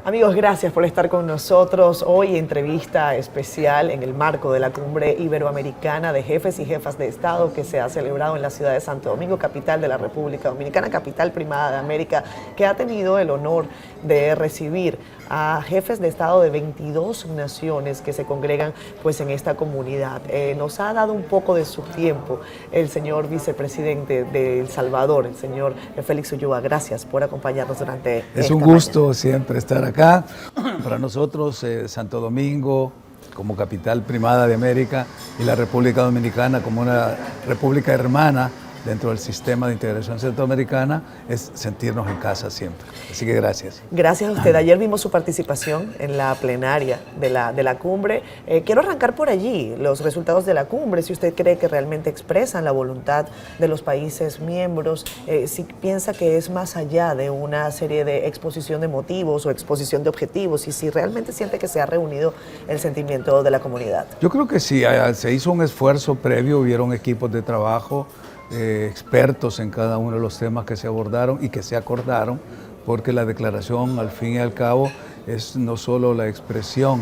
Amigos, gracias por estar con nosotros. Hoy entrevista especial en el marco de la Cumbre Iberoamericana de Jefes y Jefas de Estado que se ha celebrado en la ciudad de Santo Domingo, capital de la República Dominicana, capital primada de América, que ha tenido el honor de recibir a jefes de Estado de 22 naciones que se congregan pues en esta comunidad. Nos ha dado un poco de su tiempo el señor vicepresidente de El Salvador, el señor Félix Ulloa. Gracias por acompañarnos durante Es un gusto siempre estar acá. Para nosotros, Santo Domingo, como capital primada de América, y la República Dominicana como una república hermana dentro del sistema de integración centroamericana, es sentirnos en casa siempre. Así que gracias. Gracias a usted. Ayer vimos su participación en la plenaria de la cumbre. Quiero arrancar por allí, los resultados de la cumbre, si usted cree que realmente expresan la voluntad de los países miembros, si piensa que es más allá de una serie de exposición de motivos o exposición de objetivos, y si realmente siente que se ha reunido el sentimiento de la comunidad. Yo creo que sí, se hizo un esfuerzo previo, hubieron equipos de trabajo, expertos en cada uno de los temas que se abordaron y que se acordaron, porque la declaración al fin y al cabo es no solo la expresión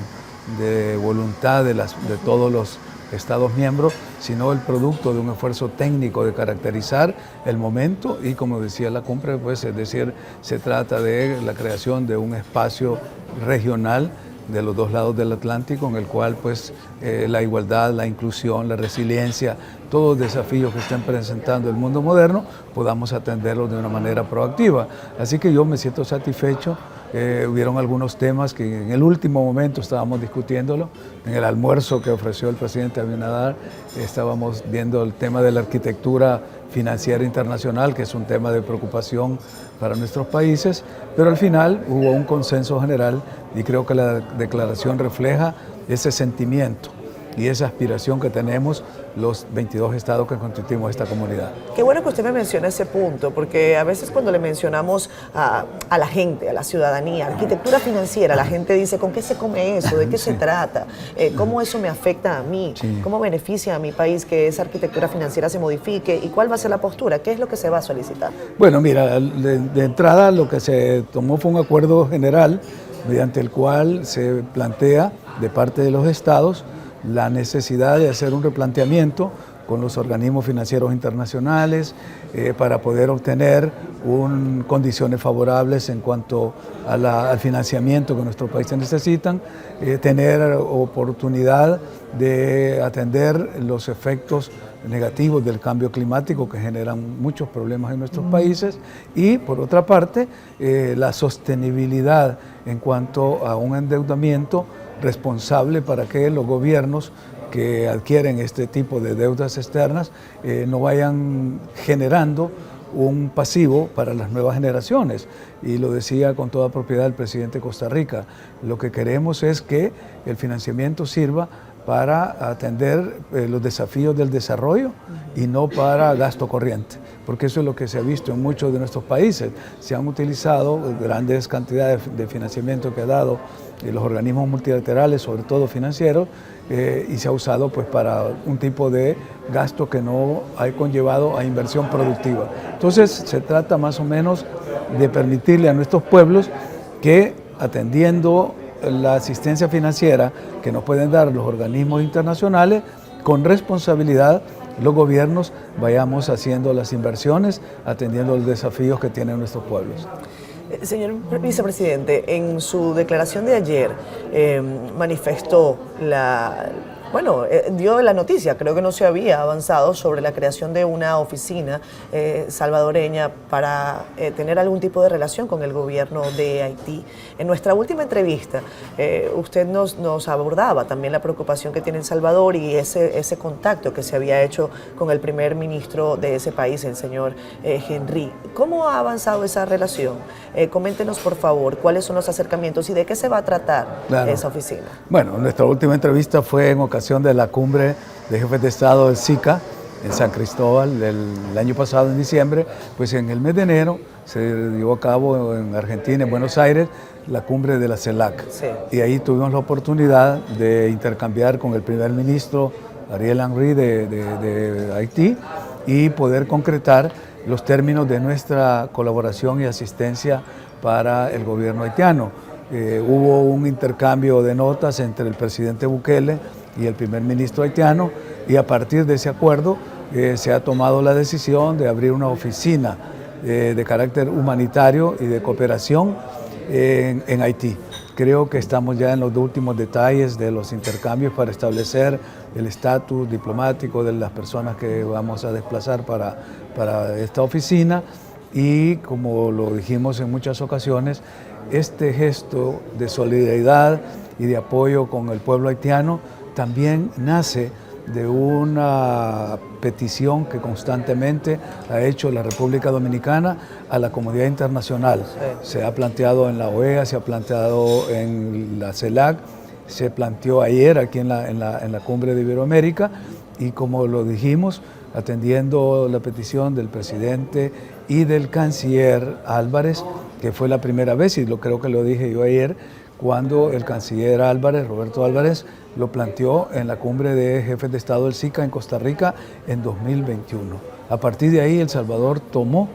de voluntad de todos los Estados miembros, sino el producto de un esfuerzo técnico de caracterizar el momento y, como decía la cumbre, pues es decir, se trata de la creación de un espacio regional de los dos lados del Atlántico, en el cual pues la igualdad, la inclusión, la resiliencia, todos los desafíos que están presentando el mundo moderno, podamos atenderlos de una manera proactiva. Así que yo me siento satisfecho. Hubieron algunos temas que en el último momento estábamos discutiéndolo. En el almuerzo que ofreció el presidente Abinader estábamos viendo el tema de la arquitectura financiera internacional, que es un tema de preocupación para nuestros países, pero al final hubo un consenso general y creo que la declaración refleja ese sentimiento y esa aspiración que tenemos los 22 estados que constituimos esta comunidad. Qué bueno que usted me menciona ese punto, porque a veces cuando le mencionamos a la gente, a la ciudadanía, arquitectura financiera, la gente dice, ¿con qué se come eso? ¿De qué se trata? ¿Cómo eso me afecta a mí? Sí. ¿Cómo beneficia a mi país que esa arquitectura financiera se modifique? ¿Y cuál va a ser la postura? ¿Qué es lo que se va a solicitar? Bueno, mira, de entrada lo que se tomó fue un acuerdo general mediante el cual se plantea de parte de los estados la necesidad de hacer un replanteamiento con los organismos financieros internacionales para poder obtener condiciones favorables en cuanto al financiamiento que nuestros países necesitan, tener oportunidad de atender los efectos negativos del cambio climático que generan muchos problemas en nuestros países y, por otra parte, la sostenibilidad en cuanto a un endeudamiento responsable para que los gobiernos que adquieren este tipo de deudas externas no vayan generando un pasivo para las nuevas generaciones. Y lo decía con toda propiedad el presidente de Costa Rica, lo que queremos es que el financiamiento sirva para atender los desafíos del desarrollo y no para gasto corriente, porque eso es lo que se ha visto en muchos de nuestros países. Se han utilizado grandes cantidades de financiamiento que ha dado los organismos multilaterales, sobre todo financieros, y se ha usado pues para un tipo de gasto que no ha conllevado a inversión productiva. Entonces se trata más o menos de permitirle a nuestros pueblos que, atendiendo la asistencia financiera que nos pueden dar los organismos internacionales, con responsabilidad los gobiernos vayamos haciendo las inversiones, atendiendo los desafíos que tienen nuestros pueblos. Señor vicepresidente, en su declaración de ayer manifestó dio la noticia, creo que no se había avanzado sobre la creación de una oficina salvadoreña para tener algún tipo de relación con el gobierno de Haití. En nuestra última entrevista, usted nos abordaba también la preocupación que tiene El Salvador y ese contacto que se había hecho con el primer ministro de ese país, el señor Henry. ¿Cómo ha avanzado esa relación? Coméntenos, por favor, cuáles son los acercamientos y de qué se va a tratar esa oficina. Bueno, nuestra última entrevista fue en ocasión de la cumbre de jefes de Estado del SICA en San Cristóbal el año pasado, en diciembre. Pues en el mes de enero se llevó a cabo en Argentina, en Buenos Aires, la cumbre de la CELAC. Sí. Y ahí tuvimos la oportunidad de intercambiar con el primer ministro Ariel Henry de Haití y poder concretar los términos de nuestra colaboración y asistencia para el gobierno haitiano. Hubo un intercambio de notas entre el presidente Bukele y el primer ministro haitiano, y a partir de ese acuerdo se ha tomado la decisión de abrir una oficina de carácter humanitario y de cooperación en Haití. Creo que estamos ya en los últimos detalles de los intercambios para establecer el estatus diplomático de las personas que vamos a desplazar para esta oficina, y como lo dijimos en muchas ocasiones, este gesto de solidaridad y de apoyo con el pueblo haitiano también nace de una petición que constantemente ha hecho la República Dominicana a la comunidad internacional. Sí. Se ha planteado en la OEA, se ha planteado en la CELAC, se planteó ayer aquí en la cumbre de Iberoamérica, y como lo dijimos, atendiendo la petición del presidente y del canciller Álvarez, que fue la primera vez, y creo que lo dije yo ayer, cuando el canciller Álvarez, Roberto Álvarez, lo planteó en la cumbre de jefes de Estado del SICA en Costa Rica en 2021. A partir de ahí, El Salvador tomó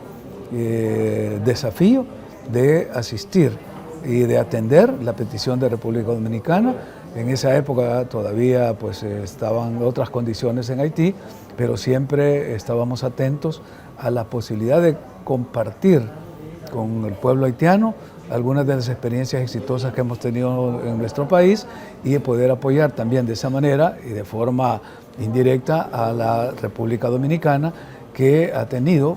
desafío de asistir y de atender la petición de República Dominicana. En esa época todavía pues, estaban otras condiciones en Haití, pero siempre estábamos atentos a la posibilidad de compartir con el pueblo haitiano algunas de las experiencias exitosas que hemos tenido en nuestro país, y de poder apoyar también de esa manera y de forma indirecta a la República Dominicana, que ha tenido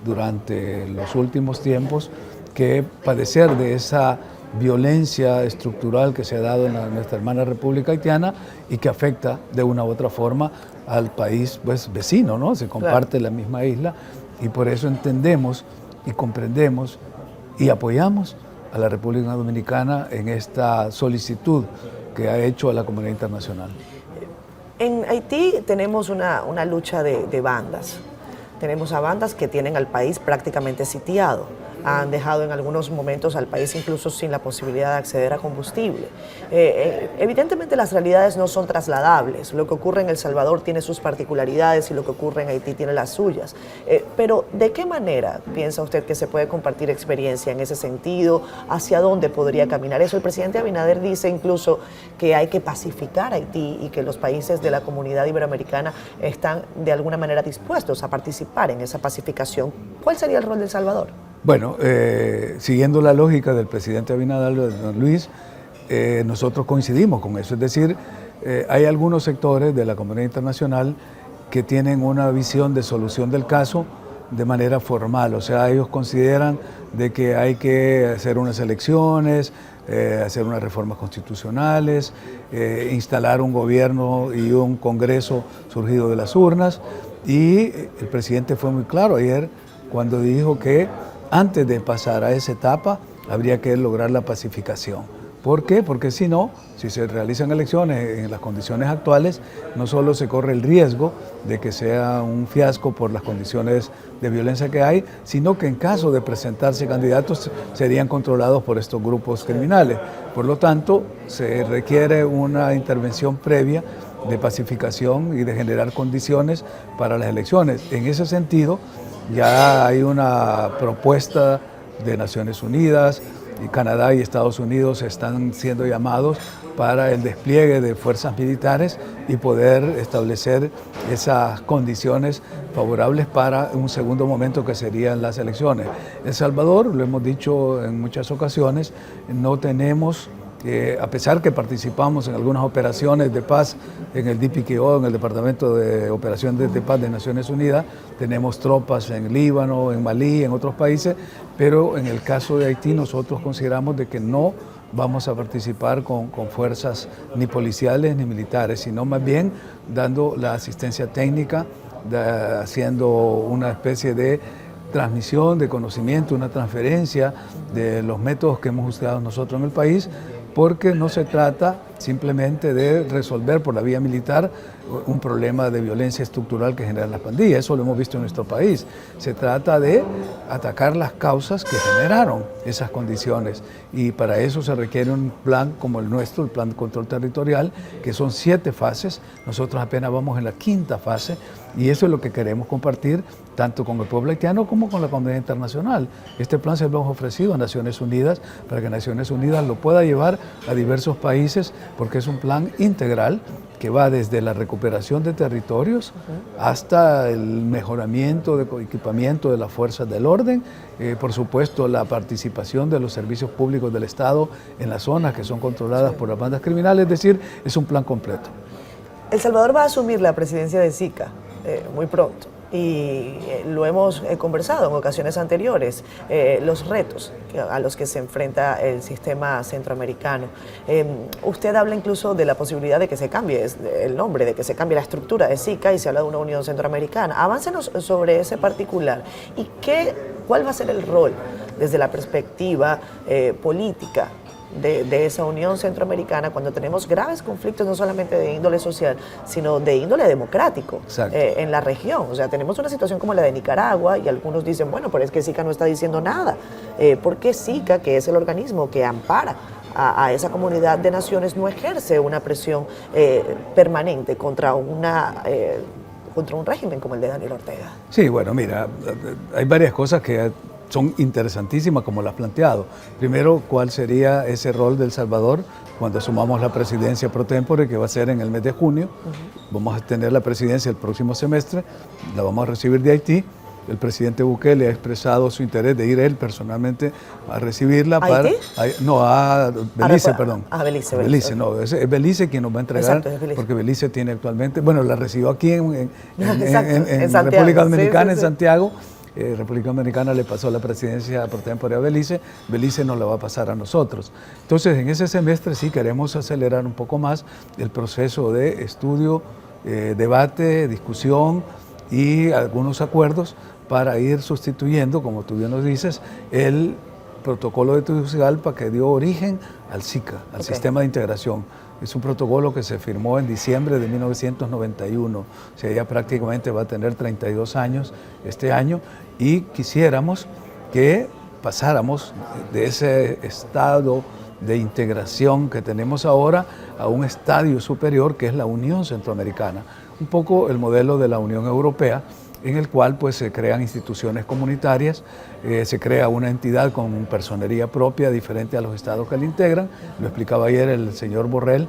durante los últimos tiempos que padecer de esa violencia estructural que se ha dado en nuestra hermana República Haitiana, y que afecta de una u otra forma al país pues, vecino, ¿no? Se comparte la misma isla, y por eso entendemos y comprendemos y apoyamos a la República Dominicana en esta solicitud que ha hecho a la comunidad internacional. En Haití tenemos una lucha de bandas. Tenemos a bandas que tienen al país prácticamente sitiado. Han dejado en algunos momentos al país incluso sin la posibilidad de acceder a combustible. Evidentemente las realidades no son trasladables. Lo que ocurre en El Salvador tiene sus particularidades y lo que ocurre en Haití tiene las suyas. Pero ¿de qué manera piensa usted que se puede compartir experiencia en ese sentido? ¿Hacia dónde podría caminar eso? El presidente Abinader dice incluso que hay que pacificar Haití y que los países de la comunidad iberoamericana están de alguna manera dispuestos a participar en esa pacificación. ¿Cuál sería el rol de El Salvador? Bueno, siguiendo la lógica del presidente Abinader, de don Luis, nosotros coincidimos con eso. Es decir, hay algunos sectores de la comunidad internacional que tienen una visión de solución del caso de manera formal. O sea, ellos consideran de que hay que hacer unas elecciones, hacer unas reformas constitucionales, instalar un gobierno y un Congreso surgido de las urnas. Y el presidente fue muy claro ayer cuando dijo que antes de pasar a esa etapa habría que lograr la pacificación. ¿Por qué? Porque si no, si se realizan elecciones en las condiciones actuales, no solo se corre el riesgo de que sea un fiasco por las condiciones de violencia que hay, sino que en caso de presentarse candidatos serían controlados por estos grupos criminales. Por lo tanto, se requiere una intervención previa de pacificación y de generar condiciones para las elecciones. En ese sentido, ya hay una propuesta de Naciones Unidas, y Canadá y Estados Unidos están siendo llamados para el despliegue de fuerzas militares y poder establecer esas condiciones favorables para un segundo momento que serían las elecciones. El Salvador, lo hemos dicho en muchas ocasiones, no tenemos, a pesar que participamos en algunas operaciones de paz en el DPKO, en el Departamento de Operaciones de Paz de Naciones Unidas, tenemos tropas en Líbano, en Malí, en otros países, pero en el caso de Haití nosotros consideramos de que no vamos a participar con fuerzas ni policiales ni militares, sino más bien dando la asistencia técnica, haciendo una especie de transmisión de conocimiento, una transferencia de los métodos que hemos usado nosotros en el país, porque no se trata simplemente de resolver por la vía militar un problema de violencia estructural que generan las pandillas. Eso lo hemos visto en nuestro país. Se trata de atacar las causas que generaron esas condiciones, y para eso se requiere un plan como el nuestro, el Plan de Control Territorial, que son 7 fases. Nosotros apenas vamos en la 5ª fase, y eso es lo que queremos compartir tanto con el pueblo haitiano como con la comunidad internacional. Este plan se lo hemos ofrecido a Naciones Unidas para que Naciones Unidas lo pueda llevar a diversos países, porque es un plan integral que va desde la recuperación de territorios hasta el mejoramiento de equipamiento de las fuerzas del orden, por supuesto la participación de los servicios públicos del Estado en las zonas que son controladas por las bandas criminales, es decir, es un plan completo. El Salvador va a asumir la presidencia de SICA muy pronto. Y lo hemos conversado en ocasiones anteriores, los retos a los que se enfrenta el sistema centroamericano. Usted habla incluso de la posibilidad de que se cambie el nombre, de que se cambie la estructura de SICA, y se habla de una Unión Centroamericana. Aváncenos sobre ese particular y cuál va a ser el rol desde la perspectiva política de esa Unión Centroamericana cuando tenemos graves conflictos no solamente de índole social, sino de índole democrático en la región. O sea, tenemos una situación como la de Nicaragua, y algunos dicen, bueno, pero es que SICA no está diciendo nada. ¿Por qué SICA, que es el organismo que ampara a esa comunidad de naciones, no ejerce una presión permanente contra un régimen como el de Daniel Ortega? Sí, bueno, mira, hay varias cosas que son interesantísimas, como lo has planteado. Primero, ¿cuál sería ese rol de El Salvador cuando asumamos la presidencia pro tempore, que va a ser en el mes de junio? Vamos a tener la presidencia el próximo semestre, la vamos a recibir de Haití. El presidente Bukele ha expresado su interés de ir él personalmente a recibirla. ¿Haití? A Belice, perdón. A Belice. Belice, no, es Belice quien nos va a entregar. Exacto, porque Belice tiene actualmente, bueno, la recibió aquí en Santiago. República Dominicana, sí. En Santiago. República Dominicana le pasó la presidencia por tempore a Belice, Belice nos la va a pasar a nosotros. Entonces, en ese semestre sí queremos acelerar un poco más el proceso de estudio, debate, discusión y algunos acuerdos para ir sustituyendo, como tú bien nos dices, el protocolo de Tegucigalpa que dio origen al SICA, al Sistema de Integración. Es un protocolo que se firmó en diciembre de 1991, o sea, ya prácticamente va a tener 32 años este año, y quisiéramos que pasáramos de ese estado de integración que tenemos ahora a un estadio superior, que es la Unión Centroamericana, un poco el modelo de la Unión Europea, en el cual pues se crean instituciones comunitarias, se crea una entidad con personería propia diferente a los estados que la integran. Lo explicaba ayer el señor Borrell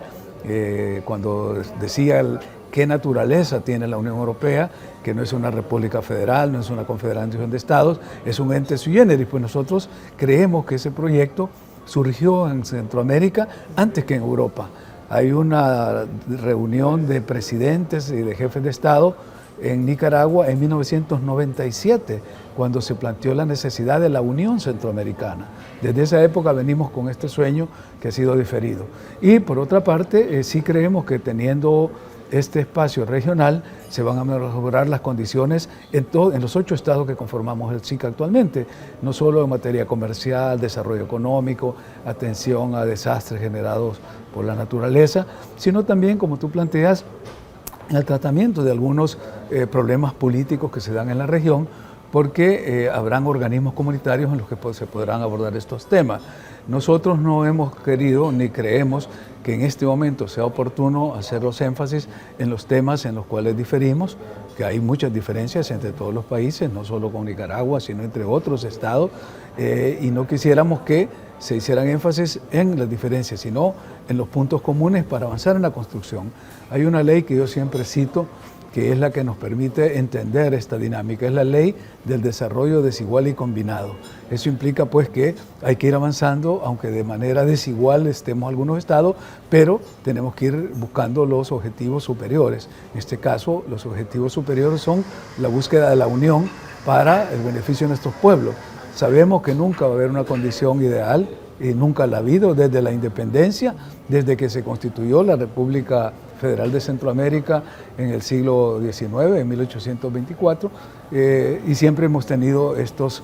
cuando decía qué naturaleza tiene la Unión Europea, que no es una república federal, no es una confederación de estados, es un ente sui generis. Pues nosotros creemos que ese proyecto surgió en Centroamérica antes que en Europa. Hay una reunión de presidentes y de jefes de Estado en Nicaragua en 1997, cuando se planteó la necesidad de la Unión Centroamericana. Desde esa época venimos con este sueño que ha sido diferido. Y por otra parte, sí creemos que teniendo este espacio regional se van a mejorar las condiciones en los 8 estados que conformamos el SICA actualmente, no solo en materia comercial, desarrollo económico, atención a desastres generados por la naturaleza, sino también, como tú planteas, en el tratamiento de algunos problemas políticos que se dan en la región, porque habrán organismos comunitarios en los que se podrán abordar estos temas. Nosotros no hemos querido ni creemos que en este momento sea oportuno hacer los énfasis en los temas en los cuales diferimos, que hay muchas diferencias entre todos los países, no solo con Nicaragua, sino entre otros estados, y no quisiéramos que se hicieran énfasis en las diferencias, sino en los puntos comunes para avanzar en la construcción. Hay una ley que yo siempre cito, que es la que nos permite entender esta dinámica, es la ley del desarrollo desigual y combinado. Eso implica pues que hay que ir avanzando, aunque de manera desigual estemos algunos estados, pero tenemos que ir buscando los objetivos superiores. En este caso, los objetivos superiores son la búsqueda de la unión para el beneficio de nuestros pueblos. Sabemos que nunca va a haber una condición ideal, y nunca la ha habido desde la independencia, desde que se constituyó la República Federal de Centroamérica en el siglo XIX, en 1824, y siempre hemos tenido estos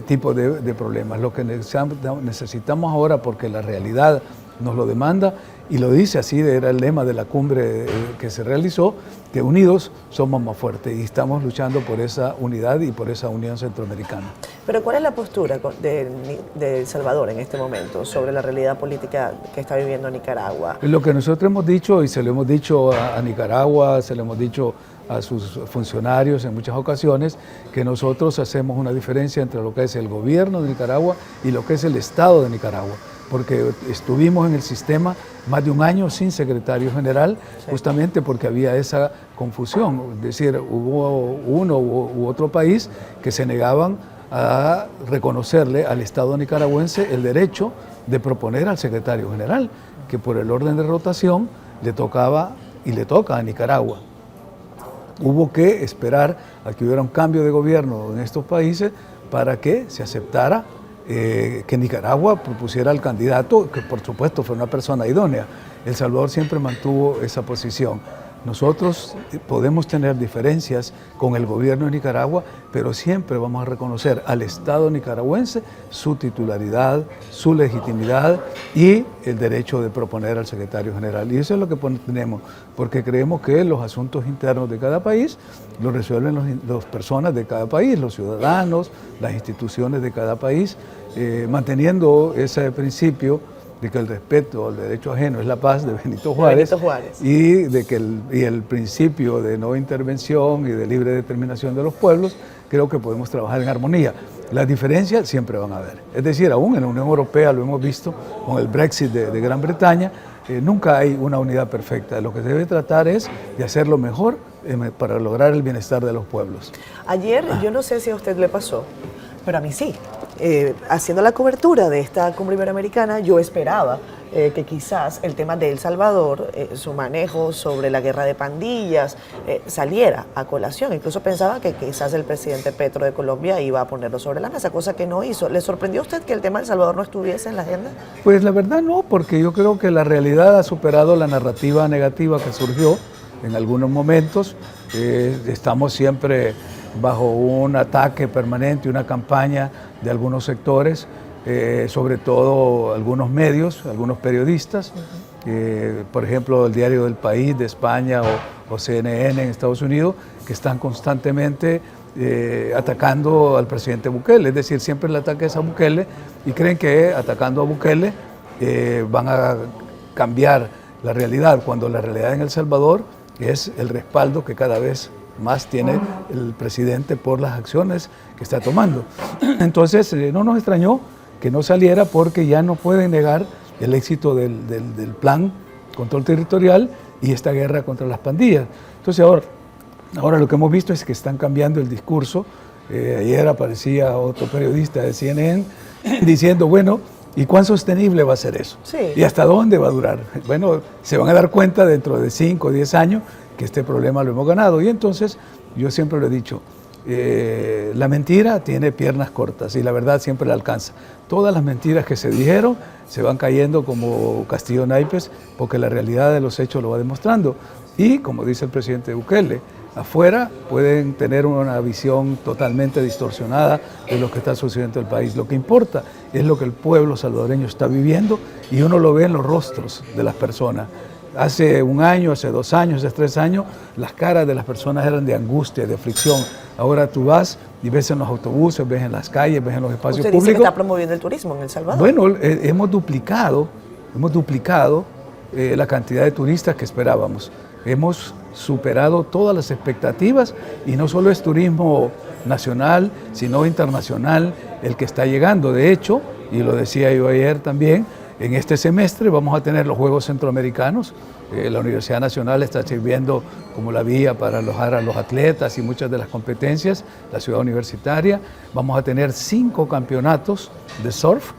tipos de problemas. Lo que necesitamos ahora, porque la realidad nos lo demanda y lo dice así, era el lema de la cumbre que se realizó, que unidos somos más fuertes y estamos luchando por esa unidad y por esa unión centroamericana. Pero ¿cuál es la postura de El Salvador en este momento sobre la realidad política que está viviendo Nicaragua? Lo que nosotros hemos dicho, y se lo hemos dicho a Nicaragua, se lo hemos dicho a sus funcionarios en muchas ocasiones, que nosotros hacemos una diferencia entre lo que es el gobierno de Nicaragua y lo que es el Estado de Nicaragua, porque estuvimos en el sistema más de un año sin secretario general, justamente porque había esa confusión, es decir, hubo uno u otro país que se negaban a reconocerle al Estado nicaragüense el derecho de proponer al secretario general, que por el orden de rotación le tocaba y le toca a Nicaragua. Hubo que esperar a que hubiera un cambio de gobierno en estos países para que se aceptara que Nicaragua propusiera al candidato, que por supuesto fue una persona idónea. El Salvador siempre mantuvo esa posición. Nosotros podemos tener diferencias con el gobierno de Nicaragua, pero siempre vamos a reconocer al Estado nicaragüense su titularidad, su legitimidad y el derecho de proponer al secretario general. Y eso es lo que tenemos, porque creemos que los asuntos internos de cada país los resuelven las personas de cada país, los ciudadanos, las instituciones de cada país, manteniendo ese principio de que el respeto al derecho ajeno es la paz de Benito Juárez, y de que el principio de no intervención y de libre determinación de los pueblos, creo que podemos trabajar en armonía. Las diferencias siempre van a haber. Es decir, aún en la Unión Europea lo hemos visto con el Brexit de Gran Bretaña, nunca hay una unidad perfecta. Lo que se debe tratar es de hacerlo mejor para lograr el bienestar de los pueblos. Ayer, yo no sé si a usted le pasó, pero a mí sí. Haciendo la cobertura de esta cumbre iberoamericana, yo esperaba que quizás el tema de El Salvador, su manejo sobre la guerra de pandillas, saliera a colación. Incluso pensaba que quizás el presidente Petro de Colombia iba a ponerlo sobre la mesa, cosa que no hizo. ¿Le sorprendió a usted que el tema de El Salvador no estuviese en la agenda? Pues la verdad no, porque yo creo que la realidad ha superado la narrativa negativa que surgió en algunos momentos. Estamos siempre bajo un ataque permanente, una campaña de algunos sectores, sobre todo algunos medios, algunos periodistas, por ejemplo el Diario del País de España o CNN en Estados Unidos, que están constantemente atacando al presidente Bukele, es decir, siempre el ataque es a Bukele y creen que atacando a Bukele van a cambiar la realidad, cuando la realidad en El Salvador es el respaldo que cada vez más tiene el presidente por las acciones que está tomando. Entonces, no nos extrañó que no saliera, porque ya no pueden negar el éxito del plan control territorial y esta guerra contra las pandillas. Entonces, ahora lo que hemos visto es que están cambiando el discurso. Ayer aparecía otro periodista de CNN diciendo, bueno, ¿y cuán sostenible va a ser eso? Sí. ¿Y hasta dónde va a durar? Bueno, se van a dar cuenta dentro de 5 o 10 años que este problema lo hemos ganado. Y entonces, yo siempre lo he dicho, la mentira tiene piernas cortas y la verdad siempre la alcanza. Todas las mentiras que se dijeron se van cayendo como castillo naipes, porque la realidad de los hechos lo va demostrando. Y, como dice el presidente Bukele, afuera pueden tener una visión totalmente distorsionada de lo que está sucediendo en el país. Lo que importa es lo que el pueblo salvadoreño está viviendo, y uno lo ve en los rostros de las personas. Hace un año, hace 2 años, hace 3 años, las caras de las personas eran de angustia, de aflicción. Ahora tú vas y ves en los autobuses, ves en las calles, ves en los espacios públicos. Usted dice que está promoviendo el turismo en El Salvador. Bueno, hemos duplicado la cantidad de turistas que esperábamos. Hemos superado todas las expectativas, y no solo es turismo nacional, sino internacional el que está llegando. De hecho, y lo decía yo ayer también, en este semestre vamos a tener los Juegos Centroamericanos. La Universidad Nacional está sirviendo como la vía para alojar a los atletas y muchas de las competencias, la ciudad universitaria. Vamos a tener 5 campeonatos de surf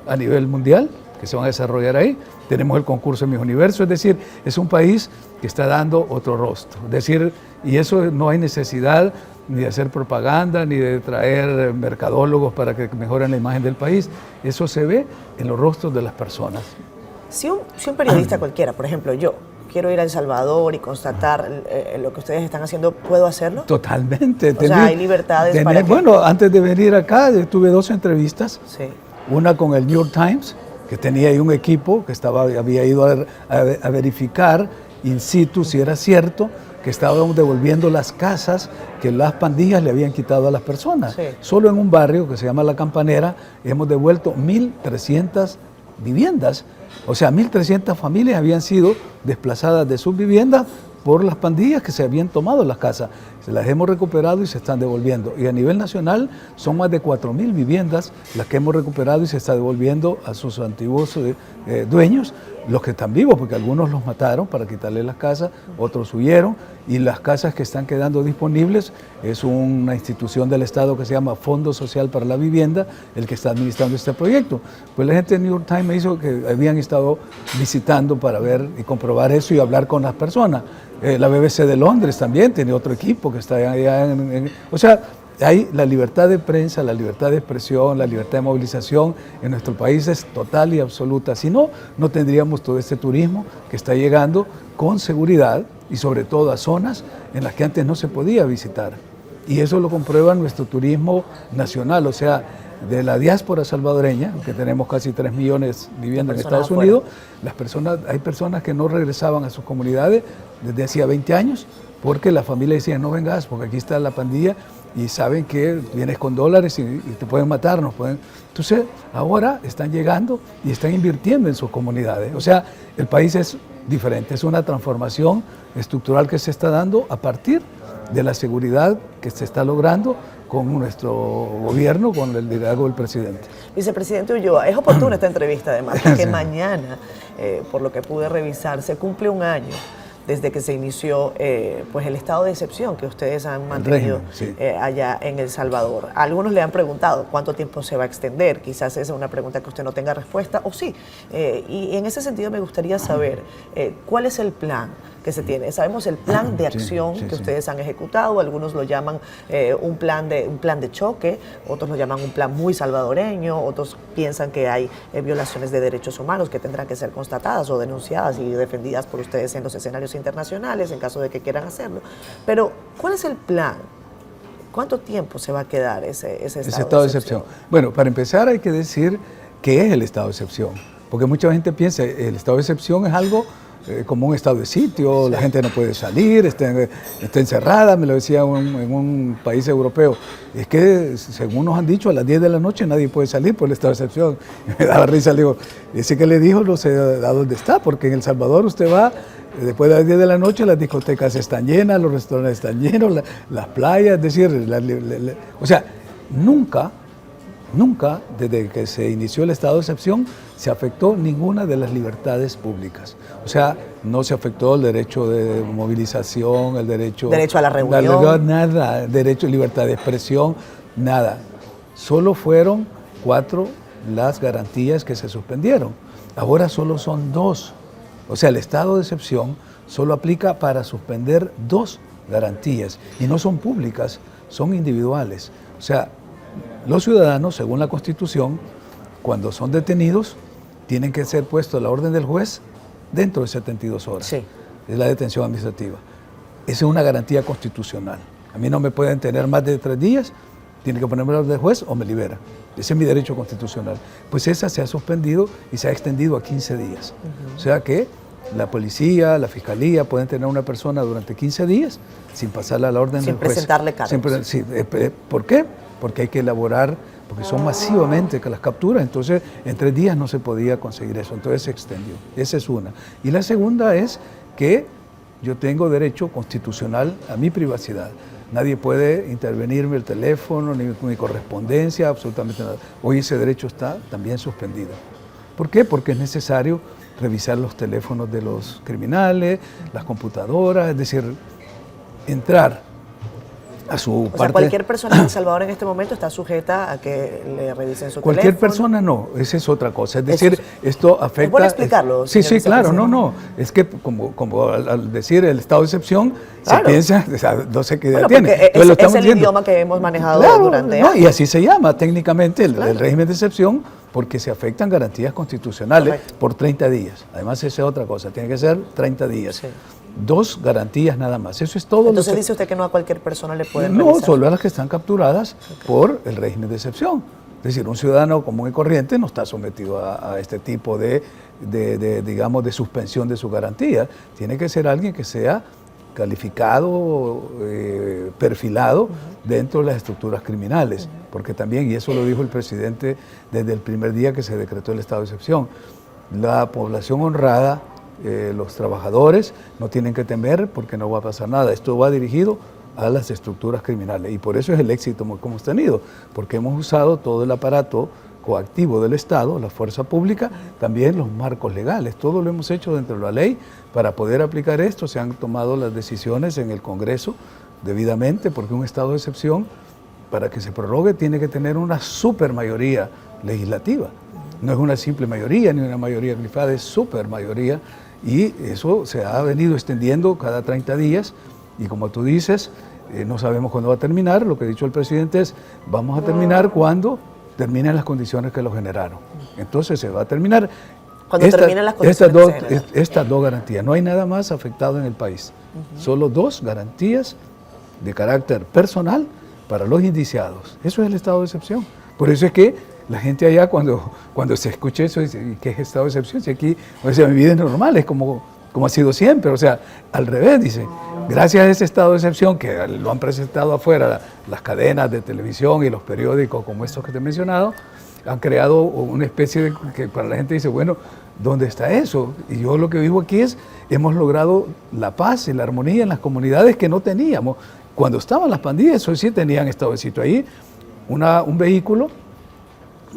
a nivel mundial que se van a desarrollar ahí. Tenemos el concurso Miss Universo, es decir, es un país que está dando otro rostro. Es decir, y eso no hay necesidad ni de hacer propaganda, ni de traer mercadólogos para que mejoren la imagen del país. Eso se ve en los rostros de las personas. Si un periodista cualquiera, por ejemplo yo, quiero ir a El Salvador y constatar lo que ustedes están haciendo, ¿puedo hacerlo? Totalmente. O sea, hay libertades para que... Bueno, antes de venir acá tuve 2 entrevistas. Sí. Una con el New York Times, que tenía ahí un equipo que había ido a verificar in situ si era cierto que estábamos devolviendo las casas que las pandillas le habían quitado a las personas. Sí. Solo en un barrio que se llama La Campanera hemos devuelto 1.300 viviendas. O sea, 1.300 familias habían sido desplazadas de sus viviendas por las pandillas que se habían tomado las casas. Se las hemos recuperado y se están devolviendo. Y a nivel nacional son más de 4.000 viviendas las que hemos recuperado y se está devolviendo a sus antiguos dueños, los que están vivos, porque algunos los mataron para quitarles las casas, otros huyeron, y las casas que están quedando disponibles es una institución del Estado que se llama Fondo Social para la Vivienda, el que está administrando este proyecto. Pues la gente de New York Times me hizo que habían estado visitando para ver y comprobar eso y hablar con las personas. La BBC de Londres también tiene otro equipo que está allá o sea, hay la libertad de prensa, la libertad de expresión, la libertad de movilización en nuestro país es total y absoluta. Si no, no tendríamos todo este turismo que está llegando con seguridad y sobre todo a zonas en las que antes no se podía visitar. Y eso lo comprueba nuestro turismo nacional, o sea, de la diáspora salvadoreña, que tenemos casi 3 millones viviendo en Estados Unidos, hay personas que no regresaban a sus comunidades desde hacía 20 años, porque la familia decía, no vengas, porque aquí está la pandilla y saben que vienes con dólares y te pueden matar, nos pueden... Entonces, ahora están llegando y están invirtiendo en sus comunidades. O sea, el país es diferente, es una transformación estructural que se está dando a partir de la seguridad que se está logrando con nuestro gobierno, con el liderazgo del presidente. Vicepresidente Ulloa, es oportuna esta entrevista además, porque mañana, por lo que pude revisar, se cumple un año desde que se inició pues el estado de excepción que ustedes han mantenido allá en El Salvador. Algunos le han preguntado cuánto tiempo se va a extender, quizás esa es una pregunta que usted no tenga respuesta, o sí. Y en ese sentido me gustaría saber cuál es el plan que se tiene. Sabemos el plan de acción que ustedes han ejecutado, algunos lo llaman un plan de choque, otros lo llaman un plan muy salvadoreño, otros piensan que hay violaciones de derechos humanos que tendrán que ser constatadas o denunciadas y defendidas por ustedes en los escenarios internacionales en caso de que quieran hacerlo. Pero, ¿cuál es el plan? ¿Cuánto tiempo se va a quedar ese estado de excepción? Bueno, para empezar hay que decir qué es el estado de excepción, porque mucha gente piensa el estado de excepción es algo como un estado de sitio, la gente no puede salir, está encerrada, me lo decía en un país europeo. Es que, según nos han dicho, a las 10 de la noche nadie puede salir por el estado de excepción. Me daba risa, le digo, ese que le dijo no sé a dónde está, porque en El Salvador usted va, después de las 10 de la noche las discotecas están llenas, los restaurantes están llenos, las playas, es decir, o sea, nunca, desde que se inició el estado de excepción, se afectó ninguna de las libertades públicas. O sea, no se afectó el derecho de movilización, el derecho a la reunión. Nada, derecho a libertad de expresión, nada. Solo fueron 4 las garantías que se suspendieron. Ahora solo son 2. O sea, el estado de excepción solo aplica para suspender 2 garantías. Y no son públicas, son individuales. O sea, los ciudadanos, según la Constitución, cuando son detenidos, tienen que ser puestos a la orden del juez dentro de 72 horas. Sí. Es la detención administrativa. Esa es una garantía constitucional. A mí no me pueden tener más de 3 días, tiene que ponerme a la orden del juez o me libera. Ese es mi derecho constitucional. Pues esa se ha suspendido y se ha extendido a 15 días. O sea que la policía, la fiscalía pueden tener a una persona durante 15 días sin pasarle a la orden del juez. Sin presentarle cargos. ¿Por qué? Porque hay que elaborar, porque son masivamente que las capturas, entonces en 3 días no se podía conseguir eso, entonces se extendió. Esa es una. Y la segunda es que yo tengo derecho constitucional a mi privacidad. Nadie puede intervenirme el teléfono, ni mi correspondencia, absolutamente nada. Hoy ese derecho está también suspendido. ¿Por qué? Porque es necesario revisar los teléfonos de los criminales, las computadoras, es decir, entrar a su parte. O sea, cualquier persona en El Salvador en este momento está sujeta a que le revisen su Cualquier teléfono. persona no, esa es otra cosa. Es decir, esto afecta... ¿Es bueno explicarlo? Sí, claro, no. Es que como al decir el estado de excepción, se piensa, o sea, no sé qué idea tiene. Es el idioma que hemos manejado durante años. Y así se llama técnicamente el régimen de excepción, porque se afectan garantías constitucionales por 30 días. Además, esa es otra cosa, tiene que ser 30 días. Sí. 2 garantías nada más. Eso es todo. Entonces dice usted que no a cualquier persona le pueden revisar. No, solo a las que están capturadas por el régimen de excepción. Es decir, un ciudadano común y corriente no está sometido a este tipo digamos, de suspensión de su garantía. Tiene que ser alguien que sea calificado, perfilado dentro de las estructuras criminales, porque también, y eso lo dijo el presidente desde el primer día que se decretó el estado de excepción, la población honrada, los trabajadores no tienen que temer porque no va a pasar nada. Esto va dirigido a las estructuras criminales y por eso es el éxito que hemos tenido, porque hemos usado todo el aparato coactivo del Estado, la fuerza pública, también los marcos legales, todo lo hemos hecho dentro de la ley para poder aplicar esto. Se han tomado las decisiones en el Congreso debidamente, porque un estado de excepción, para que se prorrogue, tiene que tener una supermayoría legislativa. No es una simple mayoría ni una mayoría calificada, es supermayoría, y eso se ha venido extendiendo cada 30 días y como tú dices, no sabemos cuándo va a terminar. Lo que ha dicho el presidente es, vamos a terminar cuando terminen las condiciones que lo generaron. Entonces se va a terminar. Cuando terminen las condiciones estas dos garantías. No hay nada más afectado en el país. Solo dos garantías de carácter personal para los indiciados. Eso es el estado de excepción. Por eso es que la gente allá cuando se escucha eso dice, ¿qué es estado de excepción? Si aquí, o sea, mi vida es normal, es como ha sido siempre. O sea, al revés, dice, gracias a ese estado de excepción que lo han presentado afuera las cadenas de televisión y los periódicos como estos que te he mencionado, han creado una especie de que para la gente dice, bueno, ¿dónde está eso? Y yo lo que vivo aquí es, hemos logrado la paz y la armonía en las comunidades que no teníamos. Cuando estaban las pandillas, eso sí tenían estado de sitio ahí, un vehículo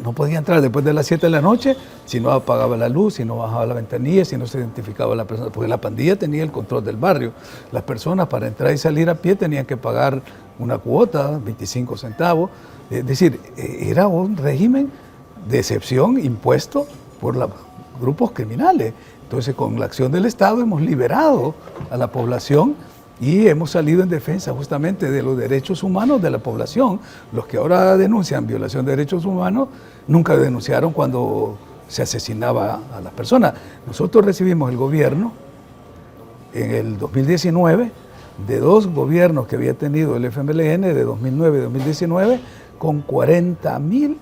no podía entrar después de las 7 de la noche si no apagaba la luz, si no bajaba la ventanilla, si no se identificaba a la persona, porque la pandilla tenía el control del barrio. Las personas para entrar y salir a pie tenían que pagar una cuota, 25 centavos. Es decir, era un régimen de excepción impuesto por los grupos criminales. Entonces, con la acción del Estado hemos liberado a la población y hemos salido en defensa justamente de los derechos humanos de la población. Los que ahora denuncian violación de derechos humanos nunca denunciaron cuando se asesinaba a las personas. Nosotros recibimos el gobierno en el 2019 de dos gobiernos que había tenido el FMLN de 2009 y 2019 con 40.000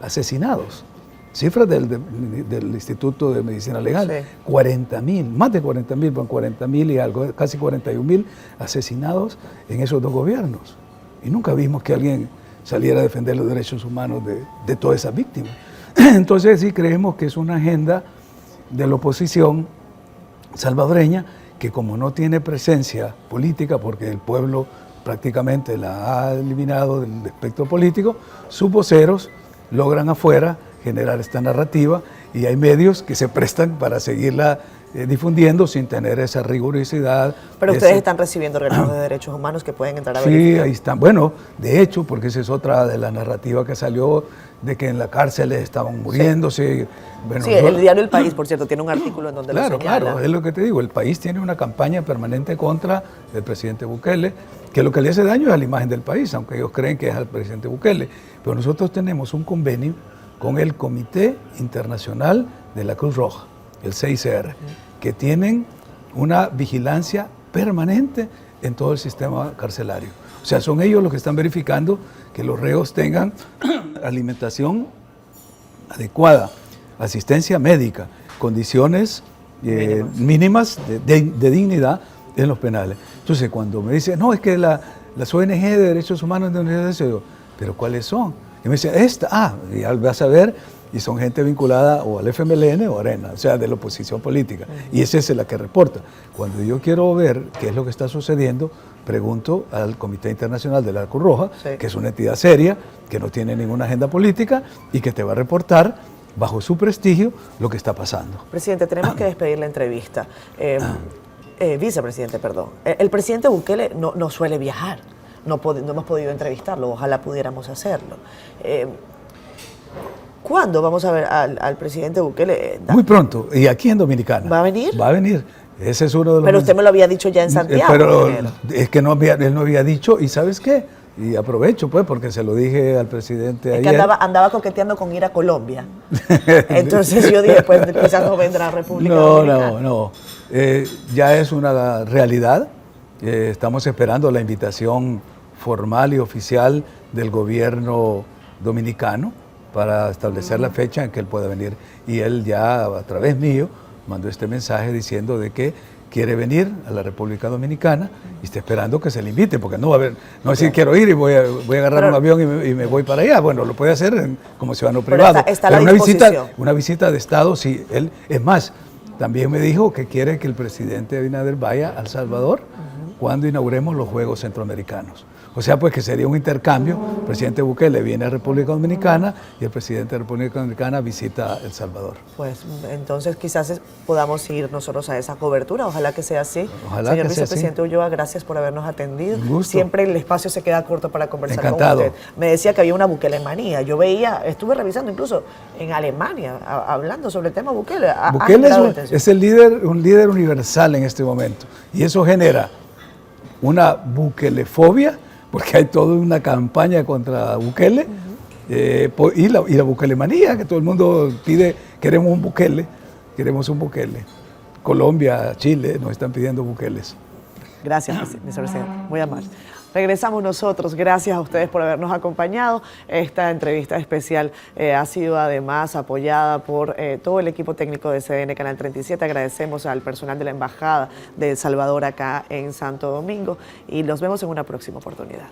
asesinados. Cifras del Instituto de Medicina Legal, sí. 40.000, más de 40.000, 40.000 y algo, casi 41.000 asesinados en esos dos gobiernos. Y nunca vimos que alguien saliera a defender los derechos humanos de todas esas víctimas. Entonces sí creemos que es una agenda de la oposición salvadoreña que como no tiene presencia política, porque el pueblo prácticamente la ha eliminado del espectro político, sus voceros logran afuera generar esta narrativa y hay medios que se prestan para seguirla difundiendo sin tener esa rigurosidad. Pero ustedes están recibiendo reclamos de derechos humanos que pueden entrar a verificar. Sí, ahí están. Bueno, de hecho, porque esa es otra de la narrativa que salió de que en la cárcel estaban muriéndose. Sí, bueno, sí, el diario El País, por cierto, tiene un artículo en donde lo señala. Claro, es lo que te digo. El País tiene una campaña permanente contra el presidente Bukele, que lo que le hace daño es a la imagen del país, aunque ellos creen que es al presidente Bukele. Pero nosotros tenemos un convenio con el Comité Internacional de la Cruz Roja, el CICR, que tienen una vigilancia permanente en todo el sistema carcelario. O sea, son ellos los que están verificando que los reos tengan alimentación adecuada, asistencia médica, condiciones mínimas de dignidad en los penales. Entonces, cuando me dicen, no, es que las ONG de derechos humanos de unidad de deseo, pero ¿cuáles son? Y me dice, ya vas a ver, y son gente vinculada o al FMLN o a Arena, o sea, de la oposición política. Y esa es la que reporta. Cuando yo quiero ver qué es lo que está sucediendo, pregunto al Comité Internacional de la Cruz Roja, sí, que es una entidad seria, que no tiene ninguna agenda política y que te va a reportar bajo su prestigio lo que está pasando. Presidente, tenemos que despedir la entrevista. Vicepresidente, perdón. El presidente Bukele no suele viajar. No hemos podido entrevistarlo, ojalá pudiéramos hacerlo. ¿Cuándo vamos a ver al presidente Bukele? Muy pronto, y aquí en Dominicana. ¿Va a venir? Va a venir. Ese es uno de los... Pero usted me lo había dicho ya en Santiago. Pero es que él no había dicho, ¿y sabes qué? Y aprovecho, pues, porque se lo dije al presidente ayer. Es que andaba coqueteando con ir a Colombia. Entonces yo dije, pues quizás no vendrá a República Dominicana. No. Ya es una realidad. Estamos esperando la invitación formal y oficial del gobierno dominicano para establecer la fecha en que él pueda venir. Y él ya a través mío mandó este mensaje diciendo de que quiere venir a la República Dominicana y está esperando que se le invite, porque no va a haber, no es decir quiero ir y voy a agarrar un avión y me voy para allá. Bueno, lo puede hacer como ciudadano privado. Está pero la una visita de Estado, sí, él, es más, también me dijo que quiere que el presidente Abinader vaya a El Salvador cuando inauguremos los Juegos Centroamericanos. O sea, pues que sería un intercambio. El presidente Bukele viene a República Dominicana y el presidente de República Dominicana visita El Salvador. Pues entonces quizás podamos ir nosotros a esa cobertura. Ojalá que sea así. Ojalá Señor que sea vicepresidente así. Ulloa, gracias por habernos atendido. Un gusto. Siempre el espacio se queda corto para conversar Encantado. con usted. Me decía que había una Bukelemanía. Yo veía, estuve revisando incluso en Alemania, hablando sobre el tema Bukele. Bukele es un líder universal en este momento. Y eso genera una bukelefobia, porque hay toda una campaña contra Bukele, y la bukelemanía, que todo el mundo pide, queremos un Bukele. Colombia, Chile nos están pidiendo Bukeles. Gracias, vicepresidente. Muy amable. Regresamos nosotros. Gracias a ustedes por habernos acompañado. Esta entrevista especial ha sido además apoyada por todo el equipo técnico de CDN Canal 37. Agradecemos al personal de la Embajada de El Salvador acá en Santo Domingo y los vemos en una próxima oportunidad.